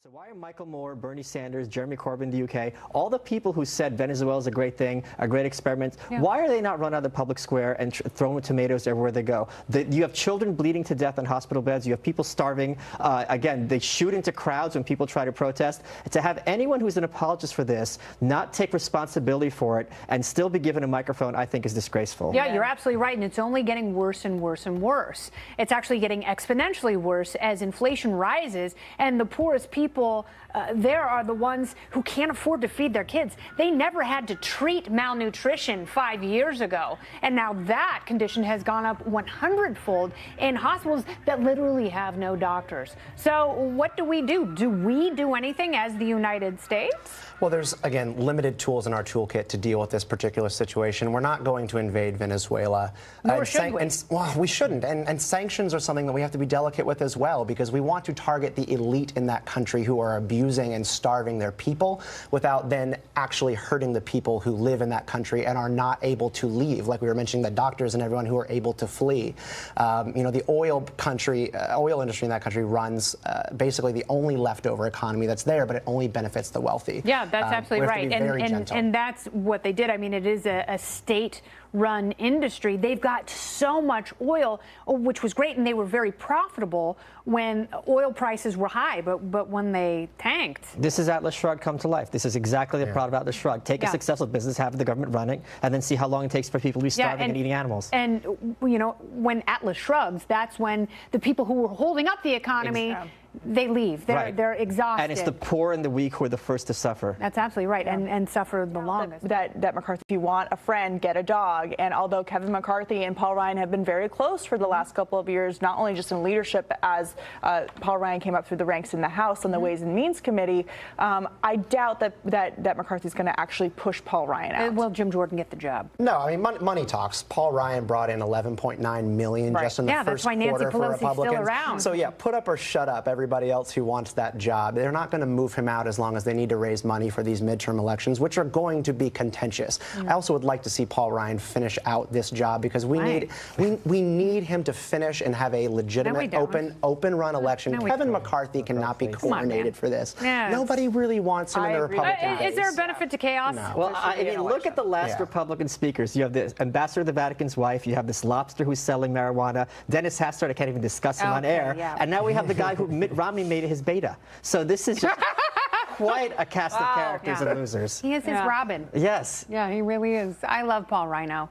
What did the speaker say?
So why are Michael Moore, Bernie Sanders, Jeremy Corbyn in the UK, all the people who said Venezuela is a great thing, a great experiment, why are they not run out of the public square and throwing tomatoes everywhere they go? You have children bleeding to death on hospital beds. You have people starving. Again, they shoot into crowds when people try to protest. To have anyone who's an apologist for this not take responsibility for it and still be given a microphone, I think is disgraceful. Yeah, you're absolutely right. And it's only getting worse and worse and worse. It's actually getting exponentially worse as inflation rises and the poorest people there are the ones who can't afford to feed their kids. They never had to treat malnutrition 5 years ago. And now that condition has gone up 100-fold in hospitals that literally have no doctors. So what do we do? Do we do anything as the United States? Well, there's, again, limited tools in our toolkit to deal with this particular situation. We're not going to invade Venezuela. Nor should we. Well, we shouldn't. And sanctions are something that we have to be delicate with as well, because we want to target the elite in that country who are abusing and starving their people without then actually hurting the people who live in that country and are not able to leave. Like we were mentioning, the doctors and everyone who are able to flee. The oil industry in that country runs basically the only leftover economy that's there, but it only benefits the wealthy. Yeah, that's absolutely right. And that's what they did. I mean, it is a state-run industry. They've got so much oil, which was great, and they were very profitable when oil prices were high, but when they tanked. This is Atlas Shrugged come to life. This is exactly the product of Atlas Shrugged. Take a successful business, have the government running, and then see how long it takes for people to be starving and eating animals. And, when Atlas shrugs, that's when the people who were holding up the economy, they leave. They're exhausted. And it's the poor and the weak who are the first to suffer. That's absolutely right, and suffer the longest. That McCarthy, if you want a friend, get a dog. And although Kevin McCarthy and Paul Ryan have been very close for the last couple of years, not only just in leadership, as Paul Ryan came up through the ranks in the House on the Ways and Means Committee, I doubt that McCarthy's going to actually push Paul Ryan out. Will Jim Jordan get the job? No, I mean, money talks. Paul Ryan brought in $11.9 million just in the first quarter for Republicans. Still around. So yeah, put up or shut up, everybody else who wants that job. They're not going to move him out as long as they need to raise money for these midterm elections, which are going to be contentious. I also would like to see Paul Ryan finish out this job, because we need him to finish and have a legitimate, open run election. Kevin McCarthy cannot be coordinated for this. Nobody really wants him in the Republican base. Is there a benefit to chaos? No. Well, I mean, look at the last Republican speakers. You have the ambassador of the Vatican's wife. You have this lobster who's selling marijuana. Dennis Hastert, I can't even discuss him on air. And now we have the guy who Mitt Romney made his beta. So this is just quite a cast of characters and losers. He is his Robin. Yes. Yeah, he really is. I love Paul Rhino.